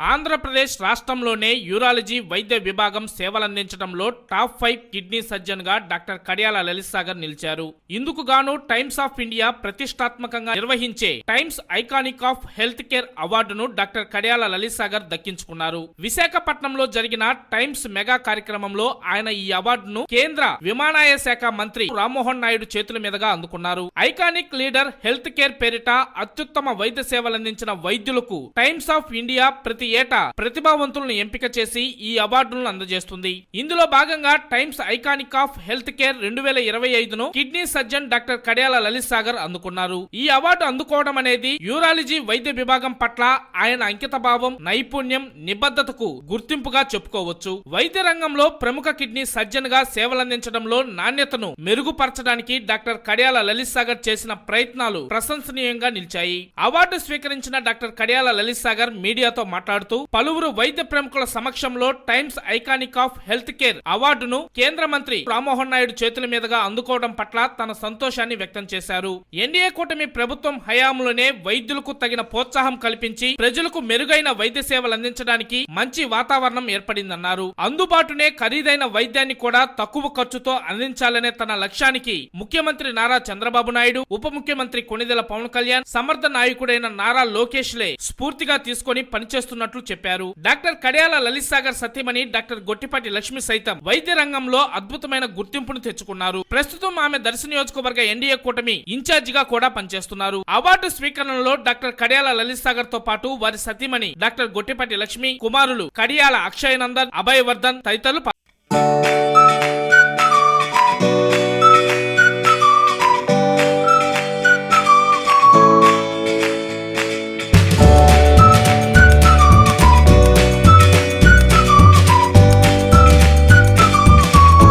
ఆంధ్రప్రదేశ్ రాష్ట్రంలోనే యూరాలజీ వైద్య విభాగం సేవలందించడంలో టాప్ 5 కిడ్నీ సర్జన్ గా డాక్టర్ కడియాల లలిత్ సాగర్ నిలిచారు. ఇందుకు గాను టైమ్స్ ఆఫ్ ఇండియా ప్రతిష్టాత్మకంగా నిర్వహించే times iconic of health care అవార్డును డాక్టర్ కడియాల లలిత్ సాగర్ దక్కించుకున్నారు. విశాఖపట్నంలో జరిగిన టైమ్స్ మెగా కార్యక్రమంలో ఆయన ఈ అవార్డును కేంద్ర విమానయాన శాఖ మంత్రి రామ్మోహన్ నాయుడు చేతుల మీదుగా అందుకున్నారు. ఐకానిక్ లీడర్ హెల్త్ కేర్ పేరిట అత్యుత్తమ వైద్య సేవలందించిన వైద్యులకు టైమ్స్ ఆఫ్ ఇండియా ప్రతి ఏటా ప్రతిభావంతులను ఎంపిక చేసి ఈ అవార్డులను అందజేస్తుంది. ఇందులో భాగంగా Times iconic of health care 2025ను kidney surgeon doctor Kadiyala Lalit Sagar అందుకున్నారు. ఈ అవార్డు అందుకోవడం అనేది యూరాలజీ వైద్య విభాగం పట్ల ఆయన అంకితభావం, నైపుణ్యం, నిబద్ధతకు గుర్తింపుగా చెప్పుకోవచ్చు. వైద్య రంగంలో ప్రముఖ కిడ్నీ సర్జన్ గా సేవలందించడంలో నాణ్యతను మెరుగుపరచడానికి డాక్టర్ కడియాల లలిత్ సాగర్ చేసిన ప్రయత్నాలు ప్రశంసనీయంగా నిలిచాయి. అవార్డు స్వీకరించిన డాక్టర్ కడియాల లలిత్ సాగర్ మీడియాతో మాట్లాడుతూ పలువురు వైద్య ప్రముఖుల సమక్షంలో times iconic of health care అవార్డును కేంద్ర మంత్రి రామ్మోహన్ నాయుడు చేతుల మీదుగా అందుకోవడం పట్ల తన సంతోషాన్ని వ్యక్తం చేశారు. ఎన్డీఏ కూటమి ప్రభుత్వం హయాంలోనే వైద్యులకు తగిన ప్రోత్సాహం కల్పించి ప్రజలకు మెరుగైన వైద్య సేవలు అందించడానికి మంచి వాతావరణం ఏర్పడిందన్నారు. అందుబాటునే ఖరీదైన వైద్యాన్ని కూడా తక్కువ ఖర్చుతో అందించాలనే తన లక్ష్యానికి ముఖ్యమంత్రి నారా చంద్రబాబు నాయుడు, ఉప ముఖ్యమంత్రి కొణిదెల పవన్ కళ్యాణ్, సమర్థ నాయకుడైన నారా లోకేష్ లే స్ఫూర్తిగా తీసుకుని పనిచేస్తున్నట్లు చెప్పారు. డాక్టర్ కడియాల లలిత్ సాగర్ సతీమణి డాక్టర్ గొట్టిపాటి లక్ష్మి సైతం వైద్య రంగంలో అద్భుతమైన గుర్తింపును తెచ్చుకున్నారు. ప్రస్తుతం ఆమె దర్శి నియోజకవర్గ ఎన్డీఏ కూటమి ఇన్ఛార్జిగా కూడా పనిచేస్తున్నారు. అవార్డు స్వీకరణలో డాక్టర్ కడియాల లలిత్ సాగర్ తో పాటు వారి సతీమణి డాక్టర్ గొట్టిపాటి లక్ష్మి, కుమారులు కడియాల అక్షయ్ నందన్, అభయ్ వర్ధన్ తదితరులు